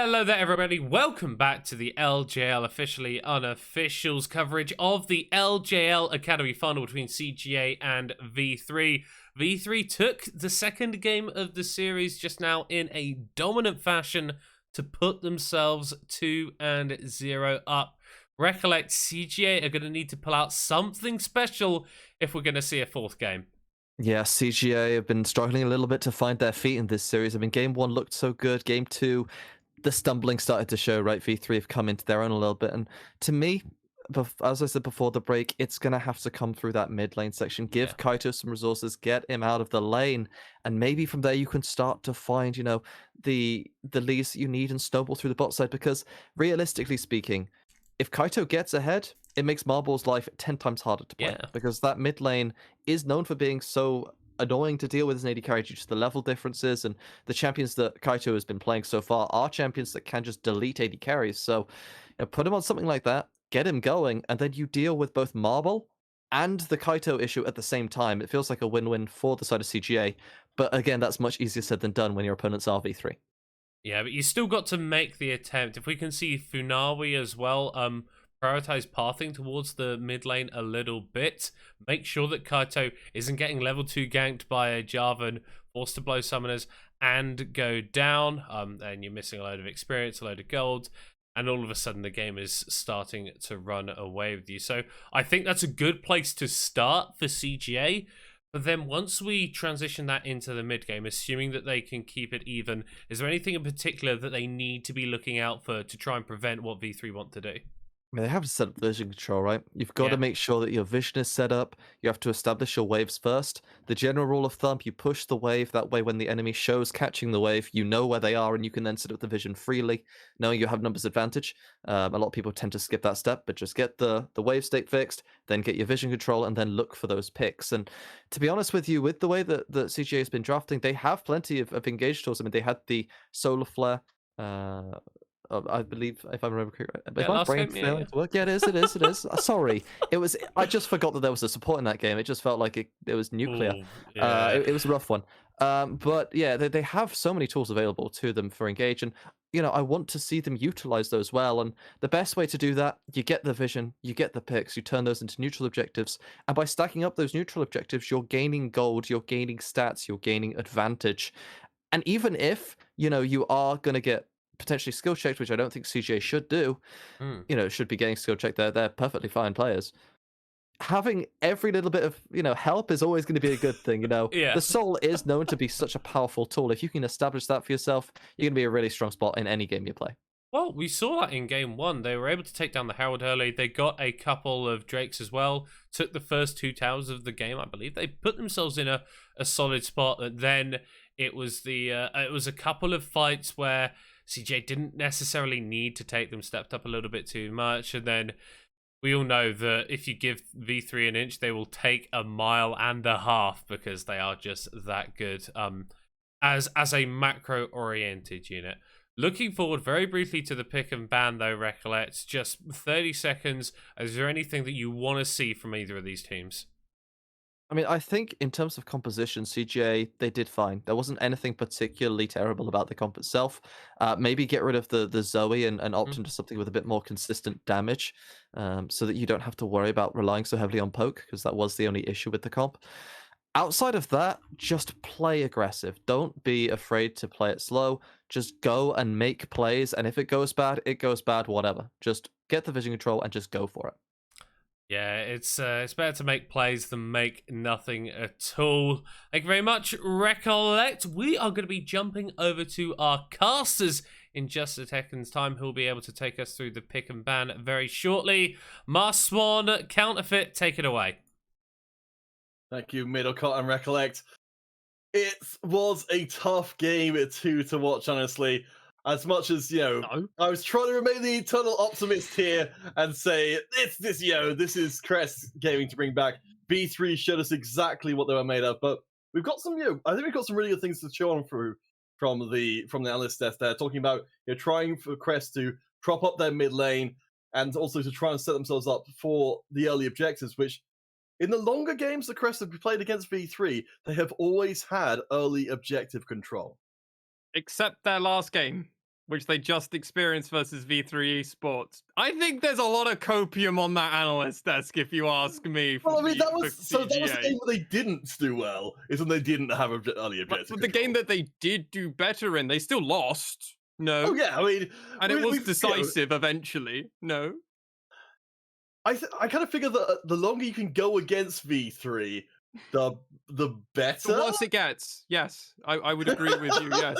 Hello there, everybody. Welcome back to the LJL officially unofficials coverage of the LJL Academy final between CGA and V3. V3 took the second game of the series just now in a dominant fashion to put themselves 2-0 up. Recollect, CGA are going to need to pull out something special if we're going to see a fourth game. Yeah, CGA have been struggling a little bit to find their feet in this series. I mean, game one looked so good. Game two, the stumbling started to show, right? V3 have come into their own a little bit. And to me, as I said before the break, it's going to have to come through that mid lane section. Give Kaito some resources, get him out of the lane. And maybe from there you can start to find, the leads that you need and snowball through the bot side. Because realistically speaking, if Kaito gets ahead, it makes Marble's life 10 times harder to play. Yeah. Because that mid lane is known for being so annoying to deal with as an AD carry due to the level differences, and the champions that Kaito has been playing so far are champions that can just delete AD carries. So put him on something like that, get him going, and then you deal with both Marble and the Kaito issue at the same time. It feels like a win-win for the side of CGA, but again, that's much easier said than done when your opponents are V3. Yeah, but you still got to make the attempt. If we can see Funawi as well, prioritize pathing towards the mid lane a little bit. Make sure that Kaito isn't getting level 2 ganked by a Jarvan, forced to blow summoners, and go down. And you're missing a load of experience, a load of gold, and all of a sudden the game is starting to run away with you. So I think that's a good place to start for CGA. But then once we transition that into the mid game, assuming that they can keep it even, is there anything in particular that they need to be looking out for to try and prevent what V3 want to do? I mean, they have to set up vision control, right? You've got to make sure that your vision is set up. You have to establish your waves first. The general rule of thumb, you push the wave. That way, when the enemy shows catching the wave, you know where they are, and you can then set up the vision freely, knowing you have numbers advantage. A lot of people tend to skip that step, but just get the wave state fixed, then get your vision control, and then look for those picks. And to be honest with you, with the way that CGA has been drafting, they have plenty of engaged tools. I mean, they had the solar flare. I believe, if I remember correctly, is Yeah, my last brain game, yeah. failing to work? Yeah, it is. It is. It is. Sorry, it was. I just forgot that there was a support in that game. It just felt like it was nuclear. Ooh, yeah. It was a rough one. But yeah, they have so many tools available to them for engage, and I want to see them utilize those well. And the best way to do that, you get the vision, you get the picks, you turn those into neutral objectives, and by stacking up those neutral objectives, you're gaining gold, you're gaining stats, you're gaining advantage. And even if you are going to get potentially skill checked, which I don't think CJ should do, Mm. should be getting skill checked. They're perfectly fine players. Having every little bit of help is always going to be a good thing. Yeah. The soul is known to be such a powerful tool. If you can establish that for yourself, you're going to be a really strong spot in any game you play. Well, we saw that in game one. They were able to take down the Herald early. They got a couple of Drakes as well. Took the first 2 towers of the game, I believe. They put themselves in a solid spot. And then it was a couple of fights where CJ didn't necessarily need to take them, stepped up a little bit too much. And then we all know that if you give V3 an inch, they will take a mile and a half because they are just that good as a macro-oriented unit. Looking forward very briefly to the pick and ban, though, Recollect. Just 30 seconds. Is there anything that you want to see from either of these teams? I mean, I think in terms of composition, CGA, they did fine. There wasn't anything particularly terrible about the comp itself. Maybe get rid of the Zoe and opt into something with a bit more consistent damage, so that you don't have to worry about relying so heavily on poke, because that was the only issue with the comp. Outside of that, just play aggressive. Don't be afraid to play it slow. Just go and make plays, and if it goes bad, whatever. Just get the vision control and just go for it. Yeah, it's better to make plays than make nothing at all. Thank you very much, Recollect. We are going to be jumping over to our casters in just a second's time, who will be able to take us through the pick and ban very shortly. Marswan, Counterfeit, take it away. Thank you, Middlecott and Recollect. It was a tough game to watch, honestly. As much as, I was trying to remain the eternal optimist here and say, this is Crest gaming to bring back. B3 showed us exactly what they were made of, but we've got some, I think we've got some really good things to show on through from the analyst desk there, talking about, trying for Crest to prop up their mid lane and also to try and set themselves up for the early objectives, which in the longer games that Crest have played against V3, they have always had early objective control. Except their last game. which they just experienced versus V3 Esports. I think there's a lot of copium on that analyst desk, if you ask me. Well, I mean, that was the CGA. game that they didn't do well, is when they didn't have early objective But the game that they did do better in, they still lost. No. Oh yeah, I mean, and it was decisive eventually. No. I kind of figure that the longer you can go against V3, the better. The worse it gets. Yes, I would agree with you. Yes,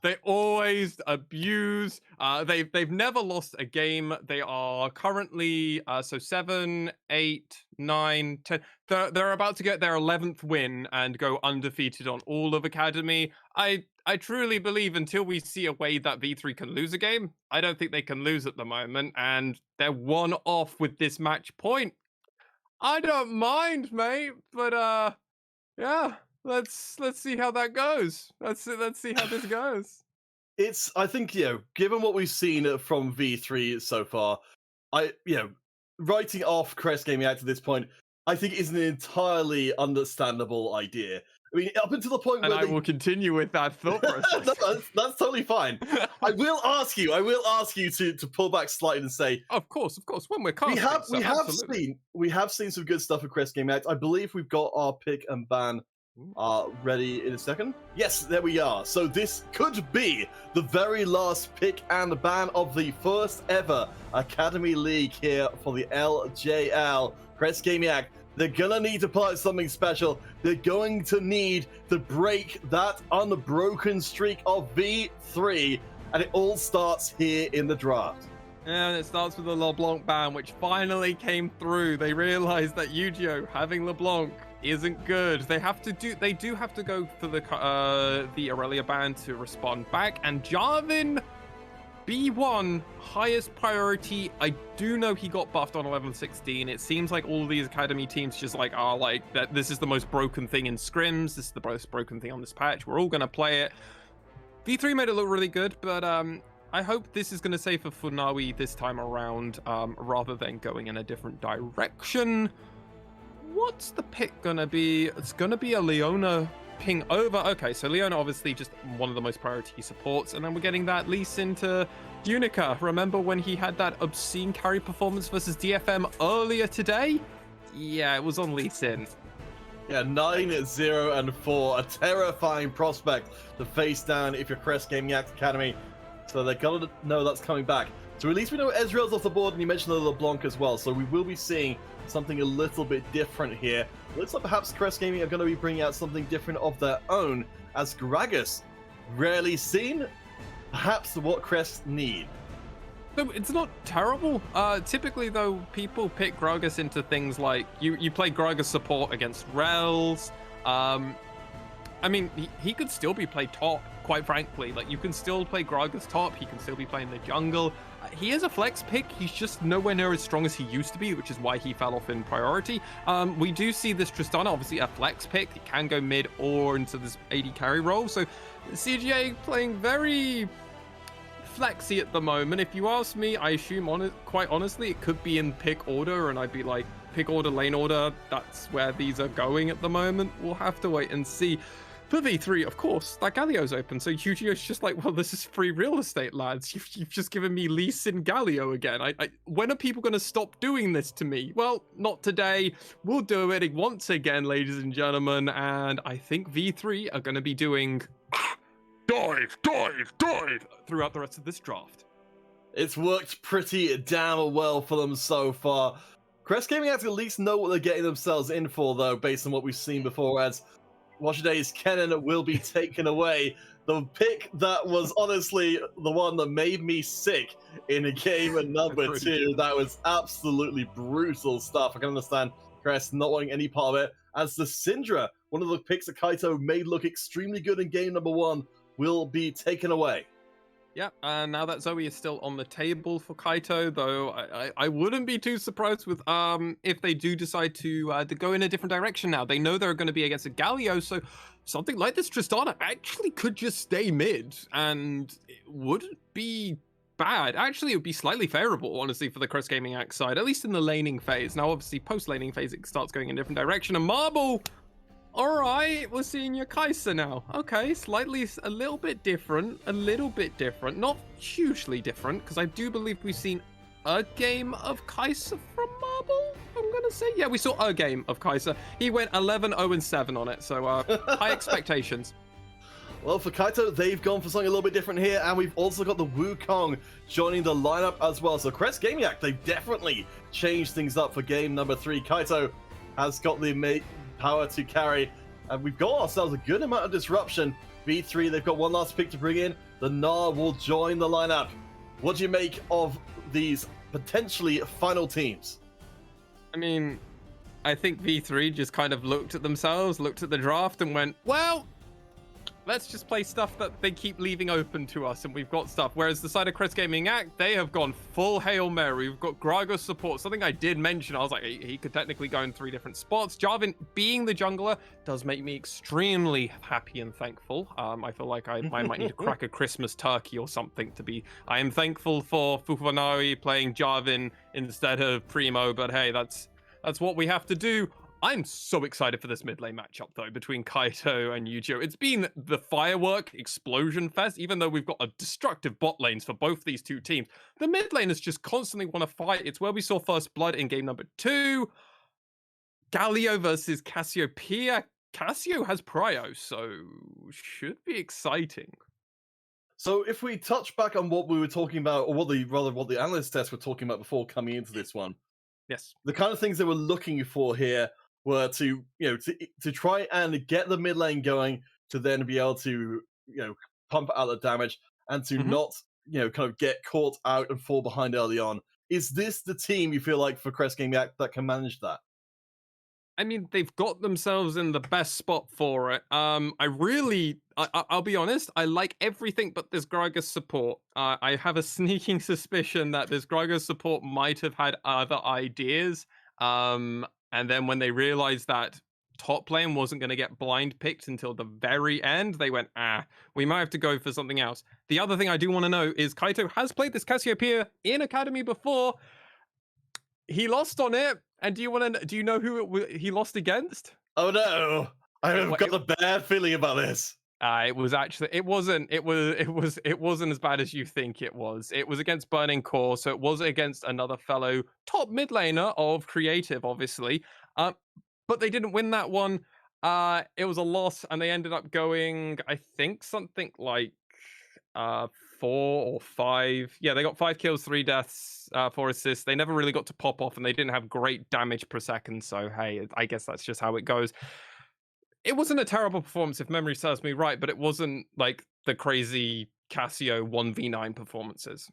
they always abuse. They've never lost a game. They are currently so 7, 8, 9, 10. They're about to get their 11th win and go undefeated on all of Academy. I truly believe until we see a way that V3 can lose a game, I don't think they can lose at the moment, and they're 1 off with this match point. I don't mind, mate, but yeah, let's see how that goes. Let's see how this goes. I think, given what we've seen from V3 so far, writing off Crest Gaming Act at this point, I think is an entirely understandable idea. I mean, up until the point where I will continue with that thought process. that's totally fine. I will ask you to pull back slightly and say, of course, when we're casting, we have seen some good stuff at Crest Gaming Act. I believe we've got our pick and ban ready in a second. Yes, there we are. So this could be the very last pick and ban of the first ever Academy League here for the LJL. Crest Gaming Act, they're gonna need to pull out something special. They're going to need to break that unbroken streak of V3, and it all starts here in the draft. And it starts with the LeBlanc ban, which finally came through. They realized that Yu-Gi-Oh having LeBlanc isn't good. They do have to go for the Aurelia ban to respond back, and Jarvan B1 highest priority. I do know he got buffed on 11-16. It seems like all of these academy teams just are like that. This is the most broken thing in scrims. This is the most broken thing on this patch. We're all gonna play it. V3 made it look really good, but I hope this is gonna save for Funawi this time around, rather than going in a different direction. What's the pick gonna be? It's gonna be a Leona ping over. Okay, so Leona obviously just one of the most priority supports, and then we're getting that Lee Sin to Unica. Remember when he had that obscene carry performance versus DFM earlier today? Yeah, it was on Lee Sin. Yeah, 9-0-4, a terrifying prospect to face down if you're Crest Gaming Act Academy. So they're gonna know that's coming back. So at least we know Ezreal's off the board, and you mentioned the LeBlanc as well. So we will be seeing something a little bit different here. Looks like perhaps Crest Gaming are going to be bringing out something different of their own, as Gragas, rarely seen, perhaps what Crest need. So it's not terrible. Typically, though, people pick Gragas into things like you play Gragas support against Rels. I mean, he could still be played top, quite frankly. Like, you can still play Gragas top. He can still be playing the jungle. He is a flex pick. He's just nowhere near as strong as he used to be, which is why he fell off in priority. We do see this Tristana, obviously a flex pick. It can go mid or into this AD carry role. So CGA playing very flexy at the moment. If you ask me, I assume, quite honestly, it could be in pick order, and I'd be like, pick order, lane order. That's where these are going at the moment. We'll have to wait and see. For V3, of course, that Galio's open, so Yu-Gi-Oh's just like, well, this is free real estate, lads. You've just given me Lee Sin Galio again. When are people going to stop doing this to me? Well, not today. We'll do it once again, ladies and gentlemen, and I think V3 are going to be doing dive throughout the rest of this draft. It's worked pretty damn well for them so far. Crest Gaming have to at least know what they're getting themselves in for, though, based on what we've seen before, as Watch Today's Kennen will be taken away. The pick that was honestly the one that made me sick in a game at number 2. That was absolutely brutal stuff. I can understand Crest not wanting any part of it. As the Syndra, one of the picks that Kaito made look extremely good in game number 1, will be taken away. Yeah, and now that Zoe is still on the table for Kaito, though I wouldn't be too surprised with if they do decide to go in a different direction now. They know they're going to be against a Galio, so something like this Tristana actually could just stay mid, and it wouldn't be bad. Actually, it would be slightly favorable, honestly, for the Crest Gaming Axe side, at least in the laning phase. Now, obviously, post-laning phase, it starts going in a different direction, and Marble All right, we're seeing your Kai'Sa now. Okay, a little bit different. Not hugely different, because I do believe we've seen a game of Kai'Sa from Marble, I'm going to say. Yeah, we saw a game of Kai'Sa. He went 11-0-7 on it, so high expectations. Well, for Kaito, they've gone for something a little bit different here, and we've also got the Wukong joining the lineup as well. So Crest Gaming Act, they've definitely changed things up for game number 3. Kaito has got the power to carry, and we've got ourselves a good amount of disruption. V3, they've got one last pick to bring in. The Gnar will join the lineup. What do you make of these potentially final teams? I mean, I think V3 just kind of looked at themselves, looked at the draft, and went, well, let's just play stuff that they keep leaving open to us, and we've got stuff. Whereas the side of Crest Gaming Act, they have gone full Hail Mary. We've got Gragas support, something I did mention. I was like, he could technically go in 3 different spots. Jarvan, being the jungler, does make me extremely happy and thankful. I feel like I might need to crack a Christmas turkey or something to be... I am thankful for Fufuanari playing Jarvan instead of Primo, but hey, that's what we have to do. I'm so excited for this mid lane matchup, though, between Kaito and Yujo. It's been the firework explosion fest, even though we've got a destructive bot lanes for both these two teams. The mid laners just constantly want to fight. It's where we saw first blood in game number 2. Galio versus Cassiopeia. Cassio has Prio, so should be exciting. So if we touch back on what we were talking about, or what the analyst tests were talking about before coming into this one. Yes. The kind of things they were looking for here were to try and get the mid lane going, to then be able to pump out the damage, and to not kind of get caught out and fall behind early on. Is this the team you feel like for Crest Gaming Act that can manage that? I mean, they've got themselves in the best spot for it. I'll be honest, I like everything but this Gragas support. I have a sneaking suspicion that this Gragas support might have had other ideas. And then when they realized that top lane wasn't going to get blind picked until the very end, they went, we might have to go for something else. The other thing I do want to know is Kaito has played this Cassiopeia in Academy before. He lost on it. And do you know who he lost against? Oh no, I've got a bad feeling about this. It wasn't as bad as you think it was. It was against Burning Core, so it was against another fellow top mid laner of Creative, obviously. But they didn't win that one. It was a loss, and they ended up going, I think, something like 4 or 5. Yeah, they got 5 kills, 3 deaths, 4 assists. They never really got to pop off, and they didn't have great damage per second. So hey, I guess that's just how it goes. It wasn't a terrible performance, if memory serves me right, but it wasn't like the crazy Cassio 1v9 performances.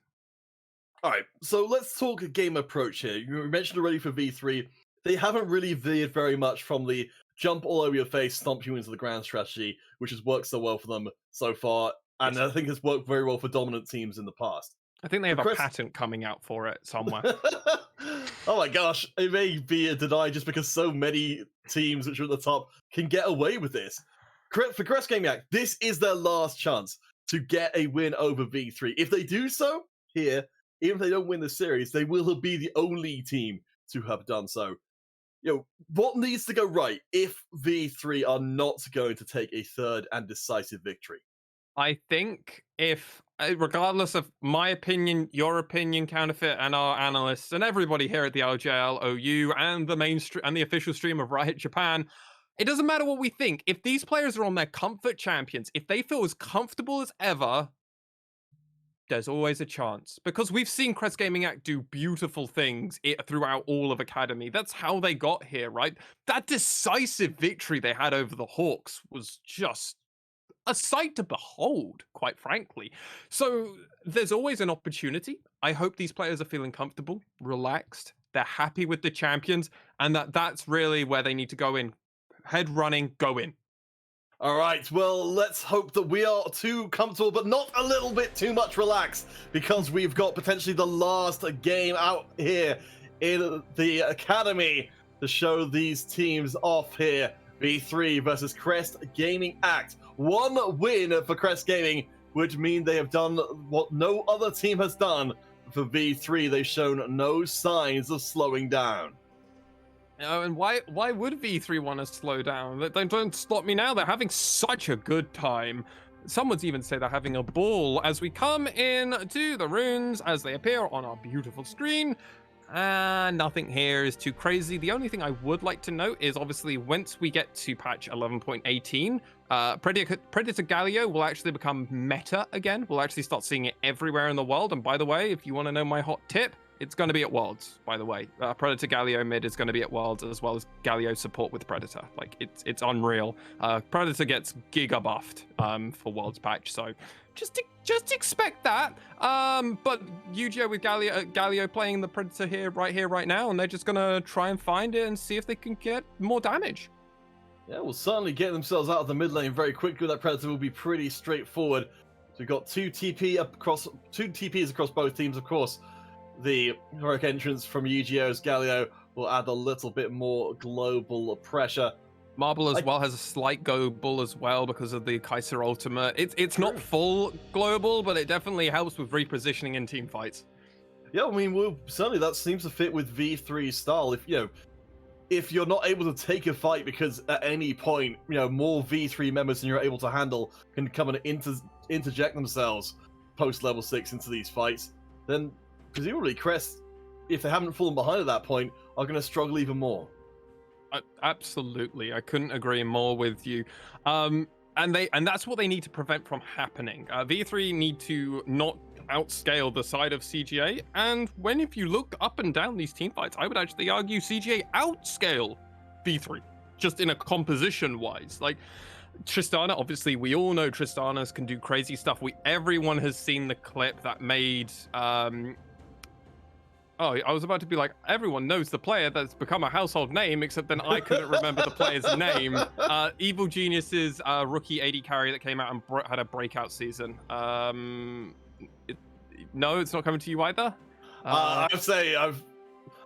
All right, so let's talk a game approach here. You mentioned already for V3, they haven't really veered very much from the jump all over your face, stomp you into the ground strategy, which has worked so well for them so far, and I think has worked very well for dominant teams in the past. I think they have a patent coming out for it somewhere. Oh my gosh, it may be denied just because so many teams which are at the top can get away with this. For Crest Gaming Act, this is their last chance to get a win over V3. If they do so here, even if they don't win the series, they will be the only team to have done so. What needs to go right if V3 are not going to take a third and decisive victory? I think if, regardless of my opinion, your opinion, Counterfeit, and our analysts, and everybody here at the LJL, OU, and the mainstream and the official stream of Riot Japan, it doesn't matter what we think. If these players are on their comfort champions, if they feel as comfortable as ever, there's always a chance. Because we've seen Crest Gaming Act do beautiful things throughout all of Academy. That's how they got here, right? That decisive victory they had over the Hawks was just a sight to behold, quite frankly. So there's always an opportunity. I hope these players are feeling comfortable, relaxed, they're happy with the champions, and that's really where they need to go in. Head running, go in. All right, well, let's hope that we are too comfortable, but not a little bit too much relaxed, because we've got potentially the last game out here in the Academy to show these teams off here. V3 versus Crest Gaming Act. 1 win for Crest Gaming, which means they have done what no other team has done. For V3, they've shown no signs of slowing down. And why would V3 want to slow down? Don't stop me now. They're having such a good time. Some would even say they're having a ball as we come in to the runes as they appear on our beautiful screen. Nothing here is too crazy. The only thing I would like to note is obviously once we get to patch 11.18, Predator Galio will actually become meta again. We'll actually start seeing it everywhere in the world. And by the way, if you want to know my hot tip, it's going to be at Worlds, by the way. Predator Galio mid is going to be at Worlds, as well as Galio support with Predator. Like, it's unreal. Predator gets giga buffed for Worlds patch, so just expect that. But Yu-Gi-Oh with Galio playing the Predator here, right now, and they're just going to try and find it and see if they can get more damage. Yeah, will certainly get themselves out of the mid lane very quickly. That Predator will be pretty straightforward. So we've got two TPs across both teams, of course. The heroic entrance from Yu-Gi-Oh's Galio will add a little bit more global pressure. Marble as well has a slight global as well because of the Kaiser ultimate. It's not full global, but it definitely helps with repositioning in team fights. Yeah, I mean, certainly that seems to fit with V3's style. If you're not able to take a fight because at any point, more V3 members than you're able to handle can come and interject themselves post level 6 into these fights, then presumably Crest, if they haven't fallen behind at that point, are going to struggle even more. Absolutely, I couldn't agree more with you. And that's what they need to prevent from happening. V3 need to not outscale the side of CGA, and if you look up and down these team fights, I would actually argue CGA outscale V3, just in a composition wise. Like Tristana, obviously we all know Tristanas can do crazy stuff. Everyone has seen the clip that made Oh, I was about to be like, everyone knows the player that's become a household name, except then I couldn't remember the player's name. Evil Genius's rookie AD carry that came out and had a breakout season. No, it's not coming to you either? I'd say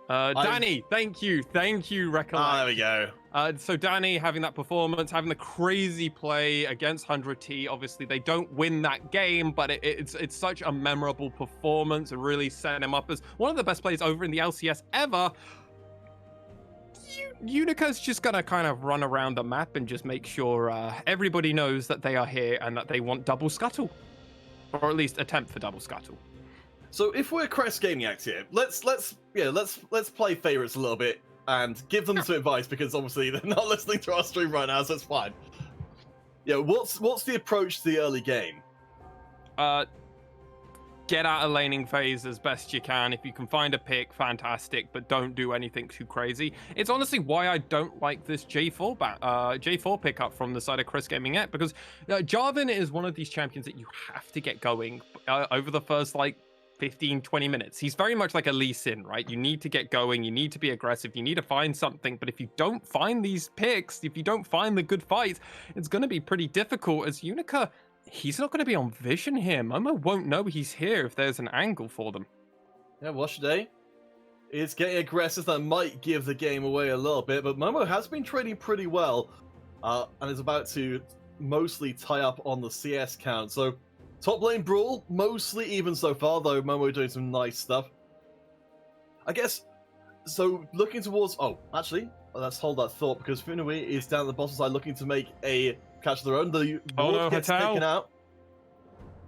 Danny, thank you, Recollect. There we go. So Danny having that performance, having the crazy play against 100T. Obviously, they don't win that game, but it's such a memorable performance. It really set him up as one of the best players over in the LCS ever. Unica's just gonna kind of run around the map and just make sure everybody knows that they are here and that they want double scuttle, or at least attempt for double scuttle. So if we're Crest Gaming Act here, let's play favorites a little bit and give them some advice, because obviously they're not listening to our stream right now, so it's fine. What's the approach to the early game? Get out of laning phase as best you can. If you can find a pick, fantastic, but don't do anything too crazy. It's honestly why I don't like this J4 pickup from the side of Crest Gaming Act, because Jarvan is one of these champions that you have to get going over the first 15-20 minutes. He's very much like a Lee Sin, right? You need to get going, you need to be aggressive, you need to find something, but if you don't find these picks, if you don't find the good fights, it's going to be pretty difficult. As Unica, he's not going to be on vision here. Momo won't know he's here if there's an angle for them. Yeah, watch today. It's getting aggressive. That might give the game away a little bit, but Momo has been trading pretty well and is about to mostly tie up on the CS count. So top lane brawl, mostly even so far, though Momo doing some nice stuff. I guess, so looking towards... Oh, actually, let's hold that thought, because Funui is down at the bottom side looking to make a catch of their own. The ward gets taken out.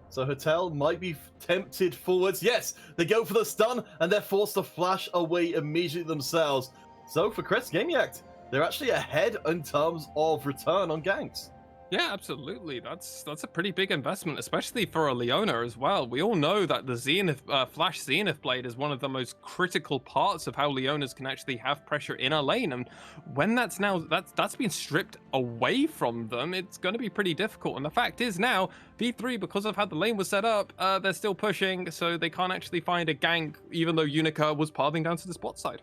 So Hotel might be tempted forwards. Yes, they go for the stun, and they're forced to flash away immediately themselves. So for Crest Gaming Act, they're actually ahead in terms of return on ganks. Yeah, absolutely. That's a pretty big investment, especially for a Leona as well. We all know that the Zenith Flash Zenith Blade is one of the most critical parts of how Leonas can actually have pressure in a lane, and when that's been stripped away from them, it's going to be pretty difficult. And the fact is now, V3, because of how the lane was set up, they're still pushing, so they can't actually find a gank, even though Unica was pathing down to the spot side.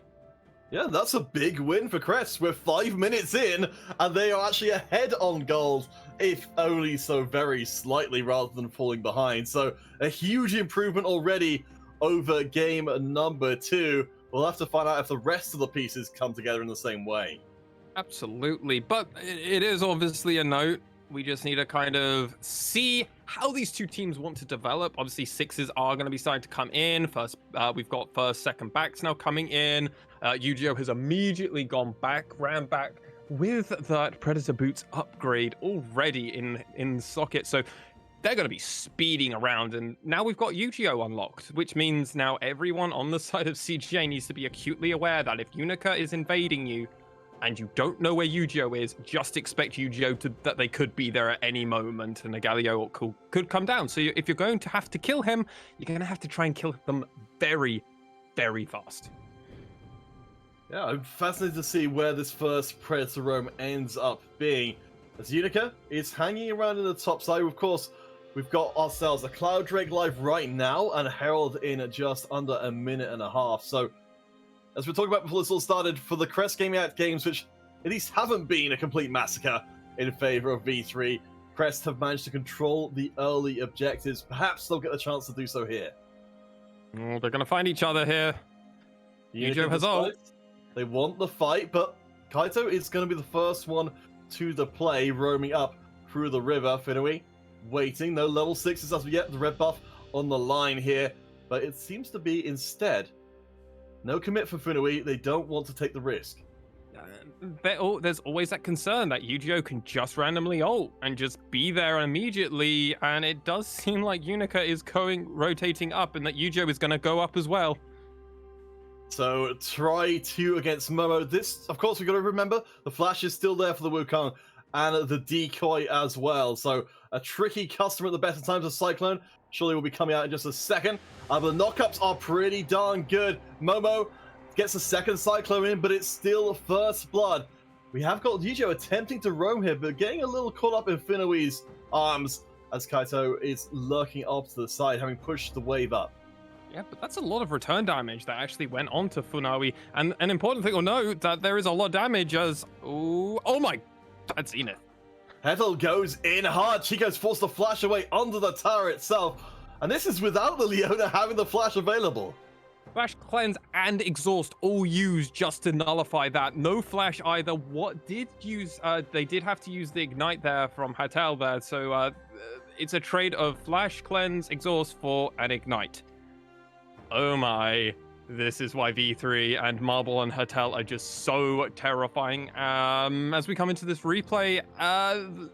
Yeah, that's a big win for Crest. We're 5 minutes in, and they are actually ahead on gold, if only so very slightly, rather than falling behind. So a huge improvement already over game number 2. We'll have to find out if the rest of the pieces come together in the same way. Absolutely, but it is obviously a note. We just need to kind of see how these two teams want to develop. Obviously, sixes are going to be starting to come in. First, we've got first, second backs now coming in. Yu-Gi-Oh has immediately ran back with that Predator Boots upgrade already in socket. So they're going to be speeding around, and now we've got Yu-Gi-Oh unlocked, which means now everyone on the side of CGA needs to be acutely aware that if Unica is invading you and you don't know where Yu-Gi-Oh is, just expect Yu-Gi-Oh that they could be there at any moment, and a Galio could come down. So if you're going to have to kill him, you're going to have to try and kill them very, very fast. Yeah, I'm fascinated to see where this first Predator roam ends up being. As Unica is hanging around in the top side, of course, we've got ourselves a Cloud Drake live right now and Herald in just under a minute and a half. So, as we were talking about before this all started, for the Crest Gaming Act games, which at least haven't been a complete massacre in favor of V3, Crest have managed to control the early objectives. Perhaps they'll get the chance to do so here. Oh, they're going to find each other here. Yu-Gi-Oh has ult. They want the fight, but Kaito is going to be the first one to the play, roaming up through the river. Finui waiting, no level 6s as we get the red buff on the line here, but it seems to be instead no commit for Finui. They don't want to take the risk. There's always that concern that Yu-Gi-Oh can just randomly ult and just be there immediately, and it does seem like Unica is rotating up, and that Yu-Gi-Oh is going to go up as well. So try 2 against Momo. This, of course, we've got to remember the flash is still there for the Wukong and the decoy as well. So a tricky customer at the best of times of Cyclone. Surely will be coming out in just a second. The knockups are pretty darn good. Momo gets a second Cyclone in, but it's still first blood. We have got Yu-Gi-Oh attempting to roam here, but getting a little caught up in Finui's arms as Kaito is lurking off to the side, having pushed the wave up. Yeah, but that's a lot of return damage that actually went on to Funai. And an important thing to note that there is a lot of damage as... Oh my... I'd seen it. Hetel goes in hard. Chico's forced to flash away under the tower itself. And this is without the Leona having the flash available. Flash, Cleanse, and Exhaust all used just to nullify that. No flash either. What did use... they did have to use the Ignite there from Hetel there. So it's a trade of Flash, Cleanse, Exhaust for an Ignite. Oh my, this is why V3 and Marble and Hetel are just so terrifying. As we come into this replay,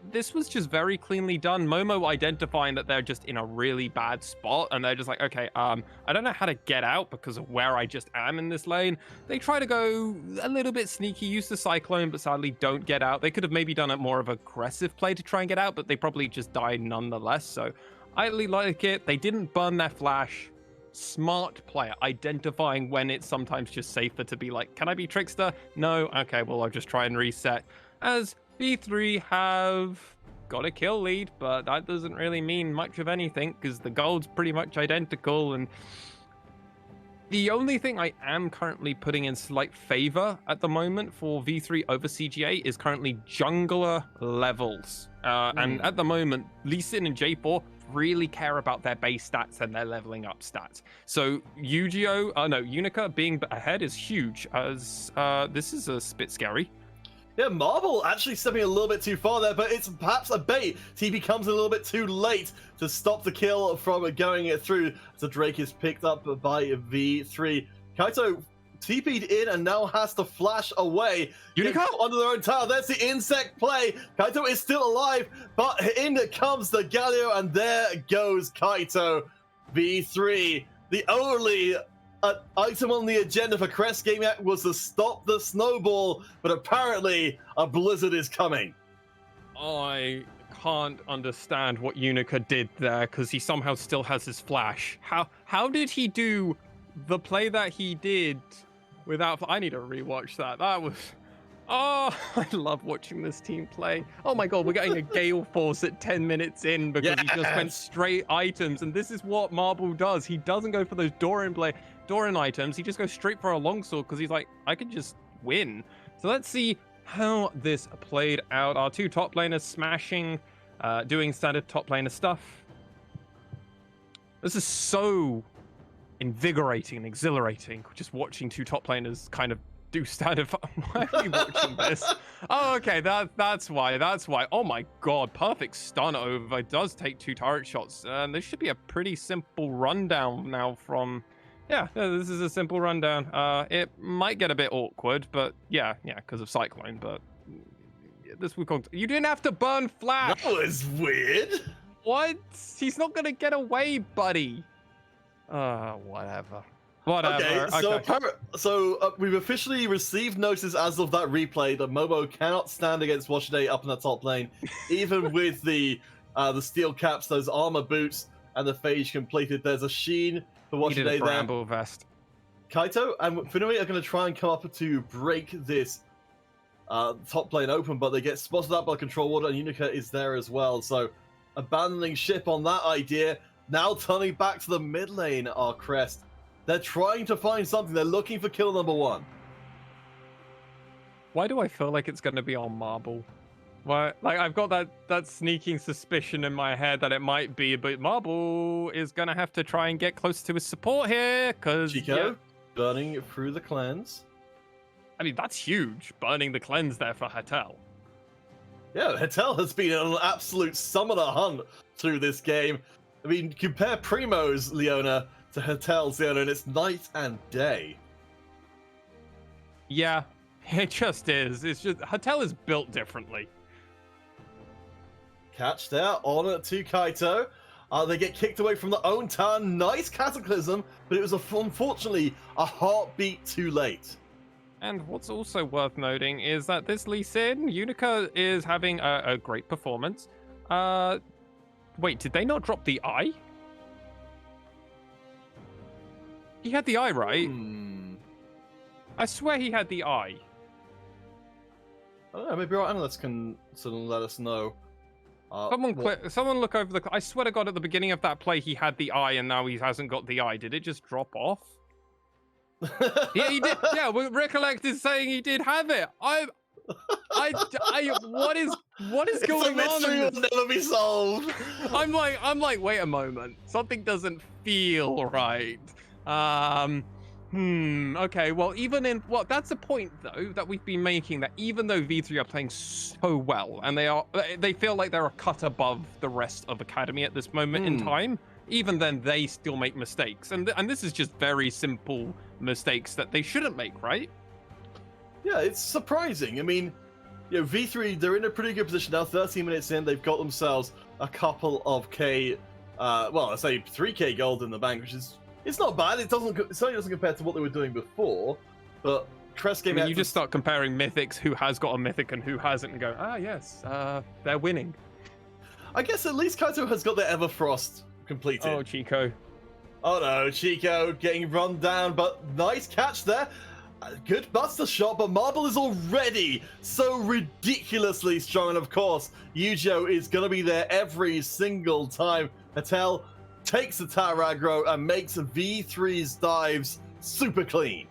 this was just very cleanly done. Momo identifying that they're just in a really bad spot, and they're just like, okay, I don't know how to get out because of where I just am in this lane. They try to go a little bit sneaky, use the Cyclone, but sadly don't get out. They could have maybe done a more of aggressive play to try and get out, but they probably just died nonetheless. So I really like it. They didn't burn their flash. Smart player, identifying when it's sometimes just safer to be like, can I be Trickster? No? Okay, well, I'll just try and reset. As V3 have got a kill lead, but that doesn't really mean much of anything because the gold's pretty much identical. And the only thing I am currently putting in slight favor at the moment for V3 over CGA is currently jungler levels. And at the moment, Lee Sin and J4 really care about their base stats and their leveling up stats. So Unica being ahead is huge, as this is a bit scary. Yeah, Marble actually stepping a little bit too far there, but it's perhaps a bait. TP comes a little bit too late to stop the kill from going it through. So Drake is picked up by V3. Kaito TP'd in and now has to flash away. Unica under their own tower. There's the insect play. Kaito is still alive, but in comes the Galio, and there goes Kaito. V3, the only item on the agenda for Crest Gaming Act was to stop the snowball, but apparently a blizzard is coming. I can't understand what Unica did there because he somehow still has his flash. How did he do the play that he did without... I need to rewatch that. That was... Oh, I love watching this team play. Oh my god, we're getting a Gale Force at 10 minutes in because he just went straight items, and this is what Marble does. He doesn't go for those Doran items. He just goes straight for a longsword because he's like, I could just win. So let's see how this played out. Our two top laners smashing, doing standard top laner stuff. This is so invigorating and exhilarating, just watching two top laners kind of do standard. Why are we watching this? Oh, okay, that's why. Oh my god, perfect stun over. Does take 2 turret shots, and this should be a pretty simple rundown now from. Yeah, this is a simple rundown. It might get a bit awkward, but yeah, because of Cyclone. But this we called. You didn't have to burn Flash. That was weird. What? He's not gonna get away, buddy. Whatever. Okay, so we've officially received notice as of that replay that Momo cannot stand against Washington up in the top lane, even with the steel caps, those armor boots, and the phage completed. There's a sheen for Washington there. Bramble vest. Kaito and Finui are going to try and come up to break this top lane open, but they get spotted up by Control Water, and Unica is there as well. So abandoning ship on that idea. Now turning back to the mid lane are Crest. They're trying to find something. They're looking for kill number 1. Why do I feel like it's going to be on Marble? Why? Like, I've got that sneaking suspicion in my head that it might be, but Marble is going to have to try and get close to his support here, because... Chico, burning through the cleanse. I mean, that's huge, burning the cleanse there for Hatel. Yeah, Hatel has been on an absolute summoner hunt through this game. I mean, compare Primo's Leona to Hatel's Leona, and it's night and day. Yeah, it just is. It's just, Hatel is built differently. Catch there, on to Kaito. They get kicked away from their own turn. Nice Cataclysm, but it was unfortunately a heartbeat too late. And what's also worth noting is that this Lee Sin, Unica is having a great performance. Wait, did they not drop the eye? He had the eye, right? I swear he had the eye. I don't know, maybe our analysts can sort of let us know. Someone look over the... I swear to God, at the beginning of that play, he had the eye, and now he hasn't got the eye. Did it just drop off? Yeah, he did. Yeah, well, Recollect is saying he did have it. What is going on? It's a mystery will never be solved. I'm like, wait a moment. Something doesn't feel right. Okay, well, that's the point though that we've been making, that even though V3 are playing so well and they feel like they're a cut above the rest of Academy at this moment in time, even then they still make mistakes, and this is just very simple mistakes that they shouldn't make, right? Yeah, it's surprising. I mean, V3, they're in a pretty good position now. 13 minutes in, they've got themselves a couple of I say 3K gold in the bank, which is, it's not bad. It certainly doesn't compare to what they were doing before, but Crest game. You just start comparing mythics, who has got a mythic and who hasn't, and go, yes, they're winning. I guess at least Kaito has got their Everfrost completed. Oh, Chico. Oh no, Chico getting run down, but nice catch there. Good buster shot, but Marble is already so ridiculously strong, and of course, Yu-Gi-Oh is going to be there every single time. Hatel takes the tower aggro and makes V3's dives super clean.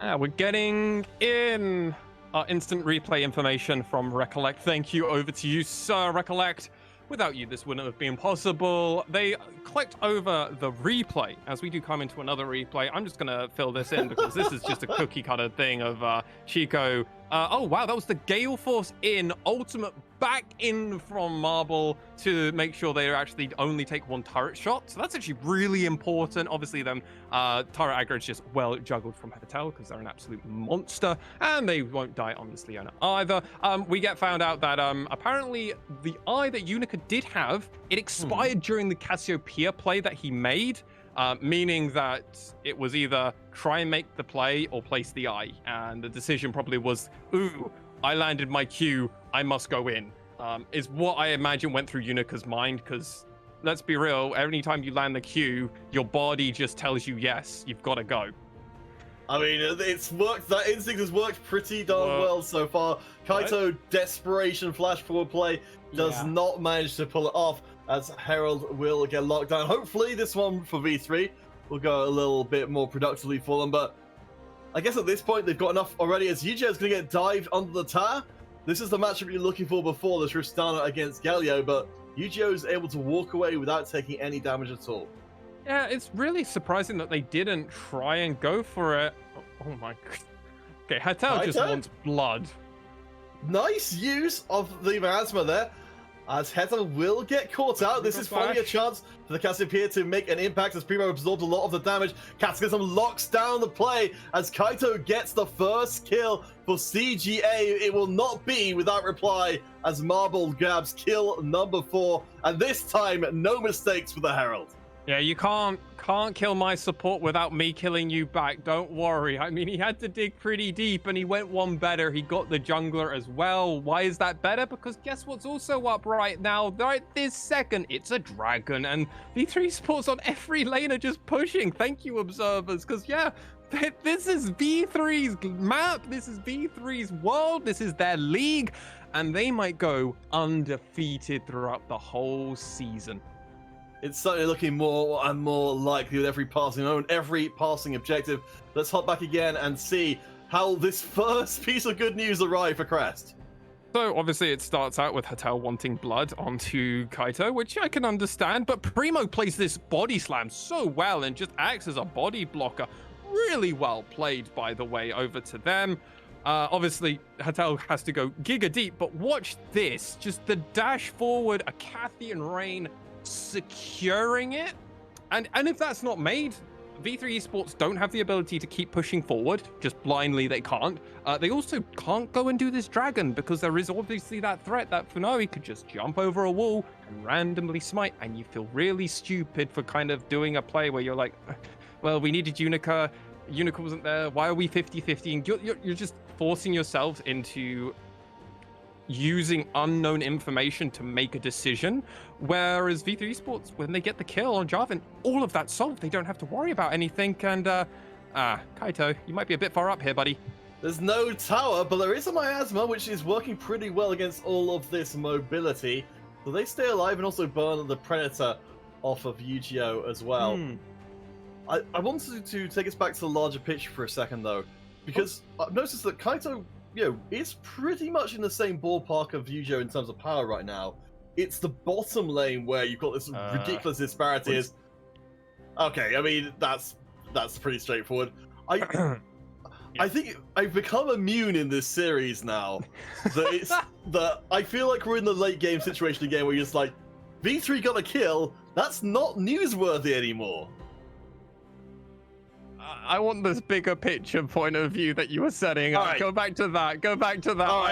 We're getting in our instant replay information from Recollect. Thank you, over to you, Sir Recollect. Without you, this wouldn't have been possible. They clicked over the replay. As we do come into another replay, I'm just going to fill this in because this is just a cookie cutter thing of Chico. Oh, wow, that was the Gale Force in ultimate back in from Marble to make sure they actually only take 1 turret shot. So that's actually really important. Obviously, them turret aggro is just well juggled from Hatel because they're an absolute monster, and they won't die on this Leona either. We get found out that apparently the eye that Unica did have, it expired during the Cassiopeia play that he made. Meaning that it was either try and make the play or place the eye. And the decision probably was, ooh, I landed my Q, I must go in. Is what I imagine went through Unica's mind, because let's be real, every time you land the Q, your body just tells you, yes, you've got to go. I mean, it's worked. That instinct has worked pretty darn well so far. Kaito, desperation flash forward play, does not manage to pull it off, as Herald will get locked down. Hopefully this one for V3 will go a little bit more productively for them, but I guess at this point they've got enough already, as Yu-Gi-Oh is going to get dived under the tower. This is the matchup you're looking for before the Tristana against Galio, but Yu-Gi-Oh is able to walk away without taking any damage at all. Yeah, it's really surprising that they didn't try and go for it. Oh my god. Okay, Hatel just wants blood. Nice use of the miasma there, as Hatel will get caught out. This is finally a chance for the Cassiopeia to make an impact as Primo absorbed a lot of the damage. Cataclysm locks down the play as Kaito gets the first kill for CGA. It will not be without reply as Marble grabs kill number 4, and this time no mistakes for the Herald. Yeah, you can't kill my support without me killing you back. Don't worry. I mean, he had to dig pretty deep, and he went one better. He got the jungler as well. Why is that better? Because guess what's also up right now? Right this second, it's a dragon, and V3 Sports on every lane are just pushing. Thank you, observers, because yeah, this is V3's map. This is V3's world. This is their league, and they might go undefeated throughout the whole season. It's certainly looking more and more likely with every passing moment, every passing objective. Let's hop back again and see how this first piece of good news arrived for Crest. So obviously it starts out with Hatel wanting blood onto Kaito, which I can understand, but Primo plays this body slam so well and just acts as a body blocker. Really well played, by the way, over to them. Obviously, Hatel has to go giga deep, but watch this. Just the dash forward, a Cathian Rain securing it, and if that's not made, V3 Esports don't have the ability to keep pushing forward. Just blindly, they can't. They also can't go and do this dragon because there is obviously that threat that Funari could just jump over a wall and randomly smite, and you feel really stupid for kind of doing a play where you're like, well, we needed Unica wasn't there, why are we 50-50? And you're just forcing yourself into using unknown information to make a decision, whereas V3 Sports, when they get the kill on Jarvan, all of that's solved. They don't have to worry about anything. And Kaito, you might be a bit far up here, buddy. There's no tower, but there is a miasma, which is working pretty well against all of this mobility. So they stay alive and also burn the Predator off of Yu-Gi-Oh as well. I wanted to take us back to the larger picture for a second, though, because I've noticed that Kaito, is pretty much in the same ballpark of Yu-Gi-Oh in terms of power right now. It's the bottom lane where you've got this ridiculous disparity. Okay, I mean, that's pretty straightforward. I think I've become immune in this series now. That I feel like we're in the late game situation again where you're just like, V3 got a kill, that's not newsworthy anymore. I want this bigger picture point of view that you were setting up. Right. Go back to that. Right,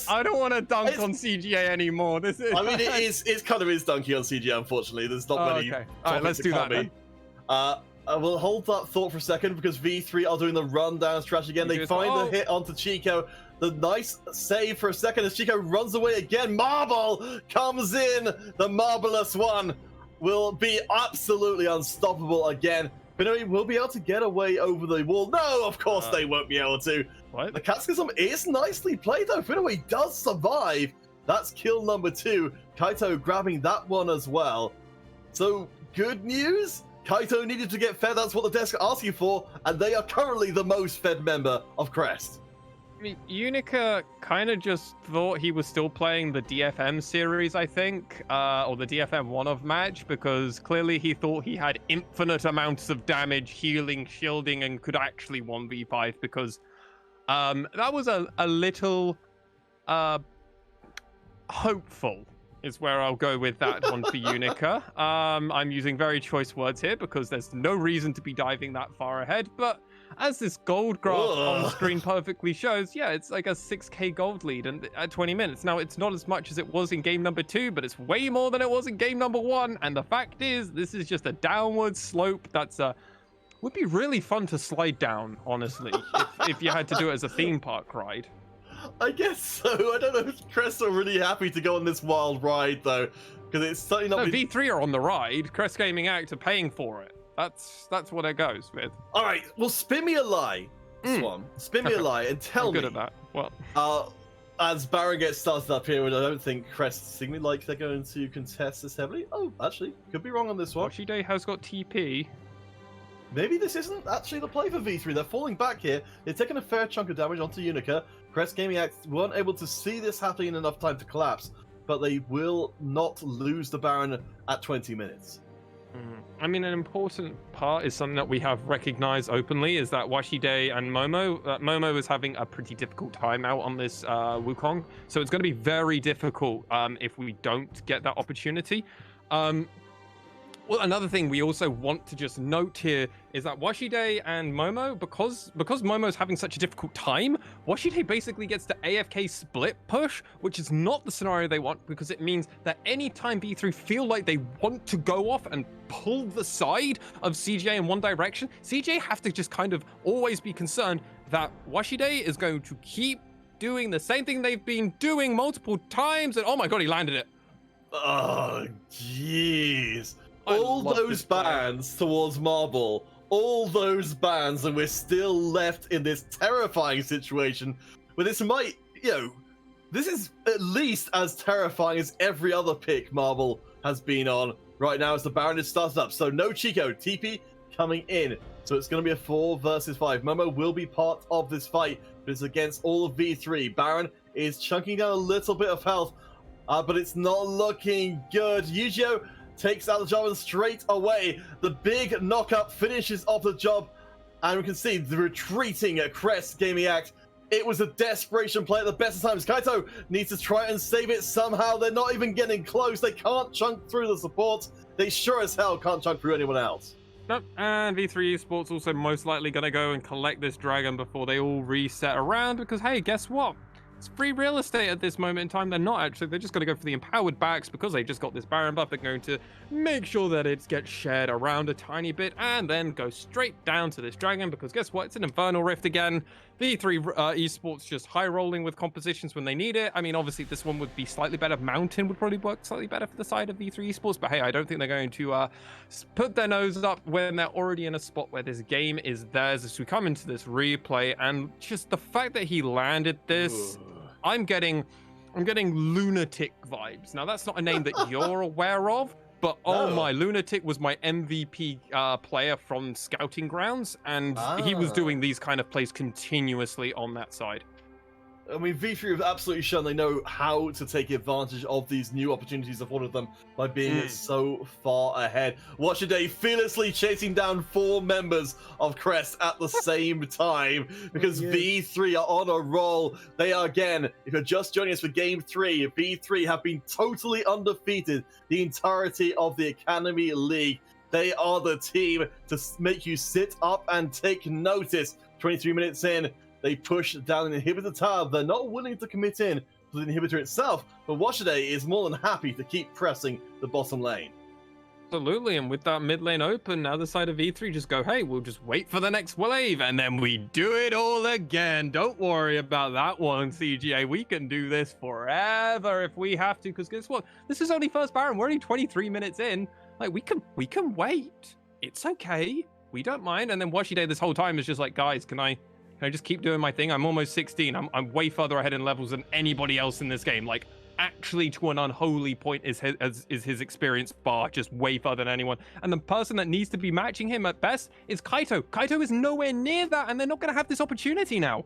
I don't want to dunk on CGA anymore. This is. I mean, it's kind of is dunking on CGA. Unfortunately, there's not many. Okay. All right, let's do that. Then. I will hold that thought for a second because V3 are doing the rundown strategy again. They find the hit onto Chico. The nice save for a second as Chico runs away again. Marble comes in. The marvelous one will be absolutely unstoppable again. But we'll be able to get away over the wall. No, of course they won't be able to. What? The Cataclysm is nicely played, though. Finaway does survive. That's kill number 2. Kaito grabbing that one as well. So, good news. Kaito needed to get fed. That's what the desk are asking for. And they are currently the most fed member of Crest. I mean, Unica kind of just thought he was still playing the DFM series, I think, or the DFM one-off match, because clearly he thought he had infinite amounts of damage, healing, shielding, and could actually 1v5, because that was a little hopeful, is where I'll go with that one for Unica. I'm using very choice words here, because there's no reason to be diving that far ahead, but as this gold graph on screen perfectly shows, yeah, it's like a 6k gold lead and at 20 minutes. Now, it's not as much as it was in game number 2, but it's way more than it was in game number 1. And the fact is, this is just a downward slope that's would be really fun to slide down, honestly, if you had to do it as a theme park ride. I guess so. I don't know if Crest are really happy to go on this wild ride, though, because it's certainly not... No, V3 are on the ride. Crest Gaming Act are paying for it. That's what it goes with. All right, well, spin me a lie, Swan. Spin me a lie and tell me. I'm good at that. Well, as Baron gets started up here, and I don't think Crest seemingly like they're going to contest this heavily. Oh, actually, could be wrong on this one. Day has got TP. Maybe this isn't actually the play for V3. They're falling back here. They're taking a fair chunk of damage onto Unica. Crest Gaming Act weren't able to see this happening in enough time to collapse, but they will not lose the Baron at 20 minutes. I mean, an important part is something that we have recognized openly is that Washide and Momo is having a pretty difficult time out on this Wukong. So it's going to be very difficult if we don't get that opportunity. Well, another thing we also want to just note here is that Washide and Momo, because Momo's having such a difficult time, Washide basically gets the AFK split push, which is not the scenario they want, because it means that anytime V3 feel like they want to go off and pull the side of CJ in one direction, CJ have to just kind of always be concerned that Washide is going to keep doing the same thing they've been doing multiple times, and oh my god, he landed it. Oh, jeez. All those bans towards Marble, all those bans, and we're still left in this terrifying situation where this might, this is at least as terrifying as every other pick Marble has been on right now as the Baron is started up. So no Chico, TP coming in. So it's going to be a 4 versus 5. Momo will be part of this fight, but it's against all of V3. Baron is chunking down a little bit of health, but it's not looking good. Yu-Gi-Oh! Takes out the job and straight away the big knockup finishes off the job, and we can see the retreating Crest Gaming Act. It was a desperation play at the best of times. Kaito needs to try and save it somehow. They're not even getting close. They can't chunk through the support. They sure as hell can't chunk through anyone else. Nope. And V3 Esports also most likely going to go and collect this dragon before they all reset around, because hey, guess what? It's free real estate at this moment in time. They're not actually. They're just going to go for the empowered backs because they just got this Baron buff. They're going to make sure that it gets shared around a tiny bit and then go straight down to this dragon, because guess what? It's an Infernal Rift again. V3 Esports just high rolling with compositions when they need it. I mean, obviously this one would be slightly better. Mountain would probably work slightly better for the side of V3 Esports, but hey, I don't think they're going to put their nose up when they're already in a spot where this game is theirs as we come into this replay. And just the fact that he landed this, I'm getting Lunatic vibes. Now, that's not a name that you're aware of, but oh my, Lunatic was my MVP player from Scouting Grounds, and he was doing these kind of plays continuously on that side. I mean, V3 have absolutely shown they know how to take advantage of these new opportunities afforded them by being so far ahead. Washide fearlessly chasing down 4 members of Crest at the same time, because V3 are on a roll. They are, again, if you're just joining us for Game 3, V3 have been totally undefeated the entirety of the Academy League. They are the team to make you sit up and take notice. 23 minutes in, they push down an inhibitor tower. They're not willing to commit in to the inhibitor itself, but Washide is more than happy to keep pressing the bottom lane. Absolutely, and with that mid lane open, now the side of E3 just go, hey, we'll just wait for the next wave, and then we do it all again. Don't worry about that one, CGA. We can do this forever if we have to, because guess what? This is only first Baron. We're only 23 minutes in. Like, we can wait. It's okay. We don't mind. And then Washide this whole time is just like, guys, can I just keep doing my thing? I'm almost 16. I'm way further ahead in levels than anybody else in this game. Like, actually, to an unholy point is his experience bar just way further than anyone. And the person that needs to be matching him at best is Kaito. Kaito is nowhere near that, and they're not going to have this opportunity now.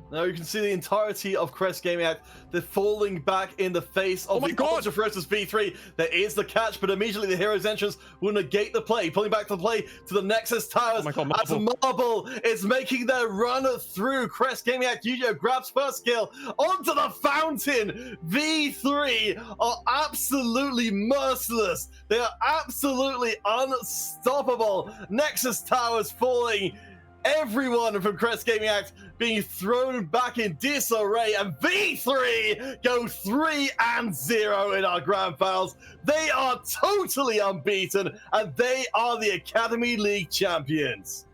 Now you can see the entirety of Crest Gaming Act. They're falling back in the face of the Ultra Ferocious V3. There is the catch, but immediately the hero's entrance will negate the play. Pulling back the play to the Nexus Towers. As Marble is making their run through. Crest Gaming Act, Yu-Gi-Oh! Grabs first kill onto the fountain. V3 are absolutely merciless. They are absolutely unstoppable. Nexus Towers falling. Everyone from Crest Gaming Act being thrown back in disarray, and V3 go 3-0 in our grand finals. They are totally unbeaten, and they are the Academy League champions.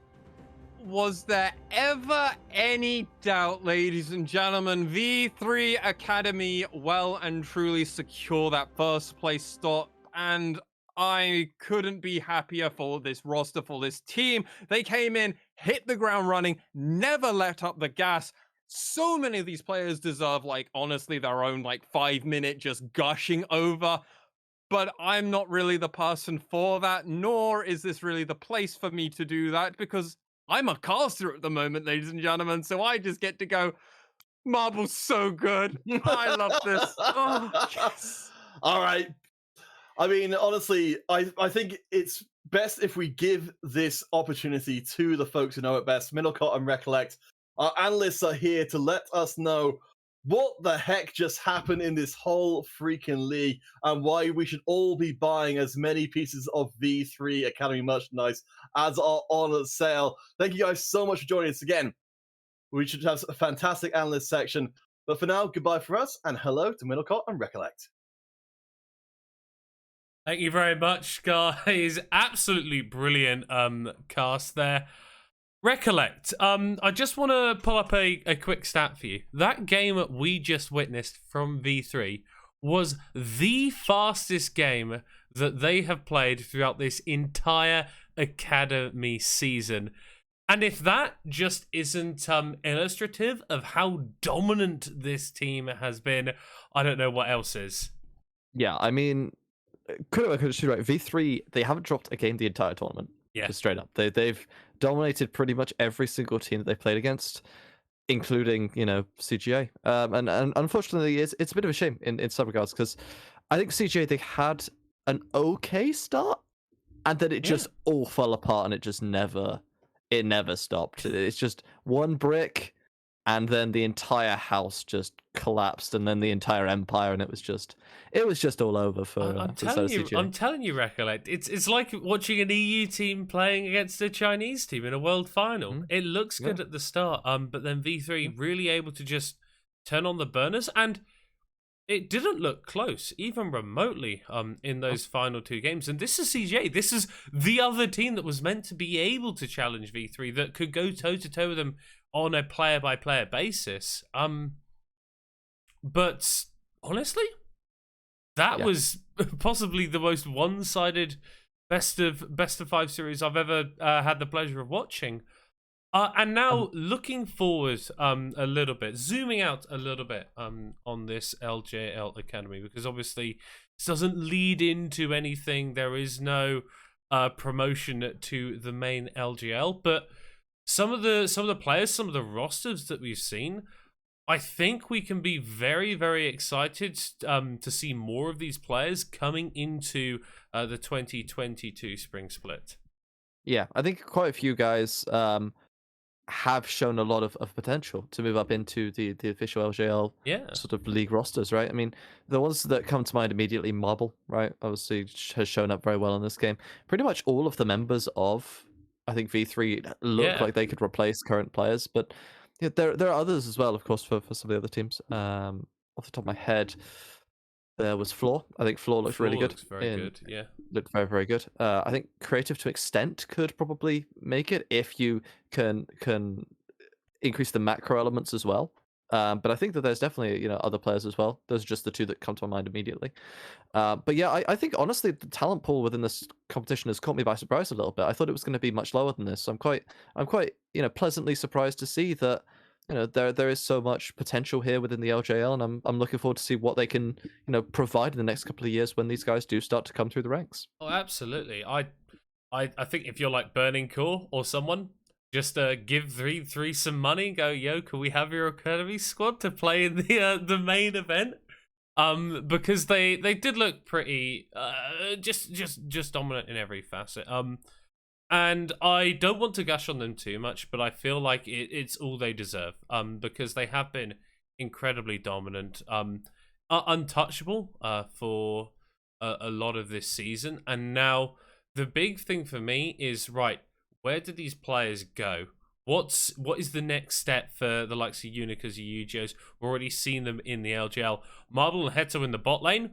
Was there ever any doubt, ladies and gentlemen? V3 Academy well and truly secure that first place stop, and I couldn't be happier for this roster, for this team. They came in, hit the ground running, never let up the gas. So many of these players deserve, like, honestly, their own, like, 5-minute just gushing over. But I'm not really the person for that, nor is this really the place for me to do that, because I'm a caster at the moment, ladies and gentlemen. So I just get to go, Marble's so good. I love this. Oh, yes. All right. I mean, honestly, I think it's best if we give this opportunity to the folks who know it best. Middlecott and Recollect, our analysts are here to let us know what the heck just happened in this whole freaking league and why we should all be buying as many pieces of V3 Academy merchandise as are on sale. Thank you guys so much for joining us again. We should have a fantastic analyst section. But for now, goodbye for us, and hello to Middlecott and Recollect. Thank you very much, guys. Absolutely brilliant cast there. Recollect, I just want to pull up a quick stat for you. That game we just witnessed from V3 was the fastest game that they have played throughout this entire Academy season. And if that just isn't illustrative of how dominant this team has been, I don't know what else is. Yeah, I mean, could have right. V3, they haven't dropped a game the entire tournament. Yeah, just straight up. They've dominated pretty much every single team that they played against, including CGA. And unfortunately, it's a bit of a shame in some regards because I think CGA, they had an okay start, and then it just all fell apart, and it never stopped. It's just one brick, and then the entire house just collapsed, and then the entire empire, and it was just all over for. I'm telling you, Recollect. It's like watching an EU team playing against a Chinese team in a world final. Mm-hmm. It looks good at the start, but then V3 really able to just turn on the burners, and it didn't look close, even remotely, in those final two games. And this is CJ. This is the other team that was meant to be able to challenge V3, that could go toe-to-toe with them on a player-by-player basis. But honestly, that was possibly the most one-sided best of 5 series I've ever had the pleasure of watching. And now looking forward a little bit, zooming out a little bit on this LJL Academy, because obviously this doesn't lead into anything. There is no promotion to the main LJL, but some of the players, some of the rosters that we've seen, I think we can be very, very excited to see more of these players coming into the 2022 spring split. Yeah, I think quite a few guys have shown a lot of potential to move up into the official LJL sort of league rosters, right? I mean, the ones that come to mind immediately, Marble, right? Obviously has shown up very well in this game. Pretty much all of the members of, I think, V3 look like they could replace current players, but there are others as well, of course, for some of the other teams. Off the top of my head, there was Floor. I think Floor looks really good. Looks very good, yeah. Looked very, very good. I think Creative to Extent could probably make it if you can increase the macro elements as well. But I think that there's definitely other players as well. Those are just the two that come to my mind immediately. But yeah, I think honestly the talent pool within this competition has caught me by surprise a little bit. I thought it was going to be much lower than this. So I'm quite pleasantly surprised to see that there is so much potential here within the LJL, and I'm looking forward to see what they can provide in the next couple of years when these guys do start to come through the ranks. Oh, absolutely. I think if you're like Burning Core or someone, just give V3 some money. Go, yo, can we have your academy squad to play in the main event? Because they did look pretty just dominant in every facet. And I don't want to gush on them too much, but I feel like it's all they deserve. Because they have been incredibly dominant, untouchable for a lot of this season. And now the big thing for me is, right, where do these players go? What is the next step for the likes of Unicas, Yu-Gi-Ohs? We've already seen them in the LGL. Marble and Heto in the bot lane.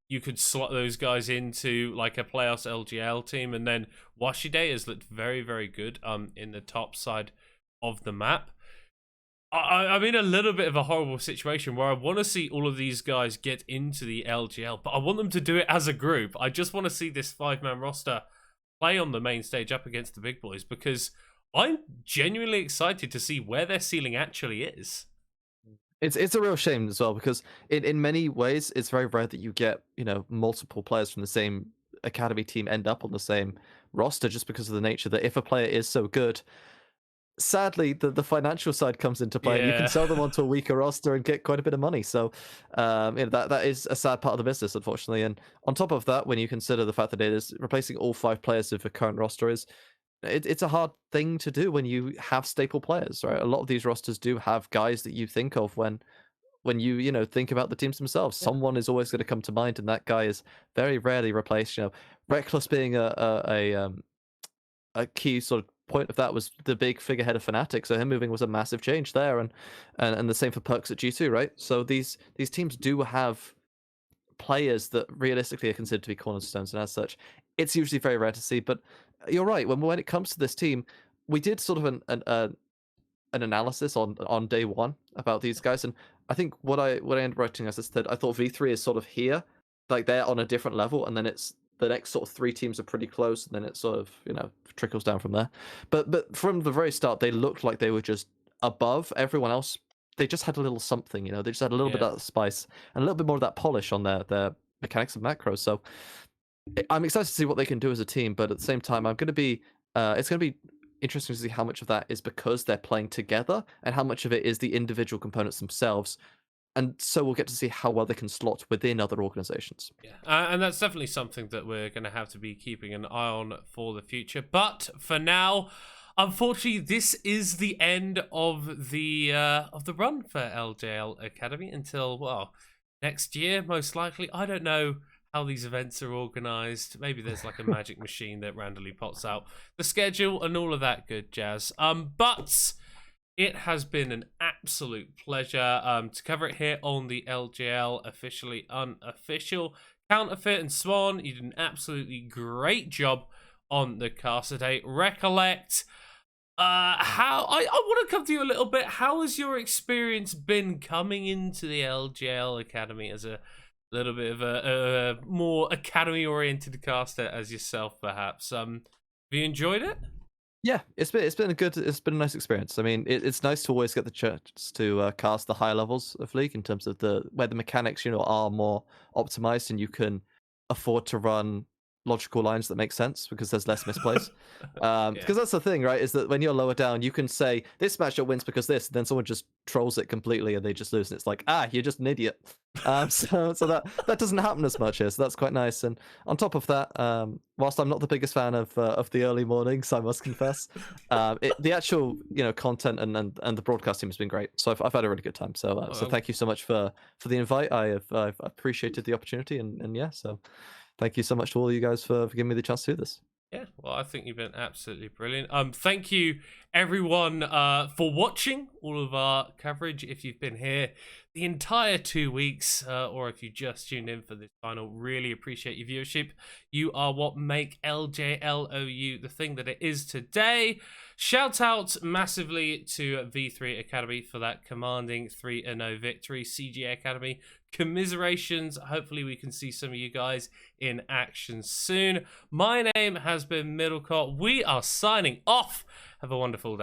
You could slot those guys into like a playoffs LGL team, and then Washide has looked very, very good in the top side of the map. I'm in a little bit of a horrible situation where I want to see all of these guys get into the LGL, but I want them to do it as a group. I just want to see this 5-man roster play on the main stage up against the big boys, because I'm genuinely excited to see where their ceiling actually is. It's a real shame as well, because in many ways it's very rare that you get multiple players from the same academy team end up on the same roster, just because of the nature that if a player is so good, sadly, the financial side comes into play. You Yeah. can sell them onto a weaker roster and get quite a bit of money. So, that is a sad part of the business, unfortunately. And on top of that, when you consider the fact that it is replacing all 5 players of the current roster it's a hard thing to do when you have staple players, right? A lot of these rosters do have guys that you think of when you think about the teams themselves. Yeah. Someone is always going to come to mind, and that guy is very rarely replaced. Reckless being a key sort of point of that was the big figurehead of Fnatic, so him moving was a massive change there, and the same for Perks at G2, right? So these teams do have players that realistically are considered to be cornerstones, and as such, it's usually very rare to see. But you're right, when it comes to this team, we did sort of an analysis on day one about these guys, and I think what I ended up writing as I said, I thought V3 is sort of here, like they're on a different level, and then it's the next sort of 3 teams are pretty close, and then it sort of trickles down from there. But from the very start, they looked like they were just above everyone else. They just had a little something, they just had a little bit of that spice and a little bit more of that polish on their mechanics and macros. So I'm excited to see what they can do as a team, but at the same time, it's going to be interesting to see how much of that is because they're playing together and how much of it is the individual components themselves. And so we'll get to see how well they can slot within other organizations. Yeah, and that's definitely something that we're going to have to be keeping an eye on for the future. But for now, unfortunately, this is the end of the run for LJL Academy until next year, most likely. I don't know how these events are organized. Maybe there's like a magic machine that randomly pops out the schedule and all of that good jazz. But it has been an absolute pleasure to cover it here on the LJL Officially Unofficial. Counterfeit and Swan, you did an absolutely great job on the cast today. Recollect, how I want to come to you a little bit. How has your experience been coming into the LJL Academy as a little bit of a more academy-oriented caster as yourself, perhaps? Have you enjoyed it? Yeah, it's been a nice experience. I mean, it's nice to always get the chance to cast the higher levels of League in terms of where the mechanics are more optimized and you can afford to run logical lines that make sense because there's less misplays. Because that's the thing, right? Is that when you're lower down, you can say this matchup wins because this, and then someone just trolls it completely and they just lose, and it's like, you're just an idiot. So that doesn't happen as much here, so that's quite nice. And on top of that, whilst I'm not the biggest fan of the early mornings, I must confess, the actual content and the broadcast team has been great. So I've had a really good time. So thank you so much for the invite. I've appreciated the opportunity, and yeah, so. Thank you so much to all of you guys for giving me the chance to do this. Yeah, well, I think you've been absolutely brilliant. Thank you, everyone, for watching all of our coverage. If you've been here the entire 2 weeks, or if you just tuned in for this final, really appreciate your viewership. You are what make LJLOU the thing that it is today. Shout out massively to V3 Academy for that commanding 3-0 victory. CGA Academy, commiserations. Hopefully we can see some of you guys in action soon. My name has been Middlecott. We are signing off. Have a wonderful day.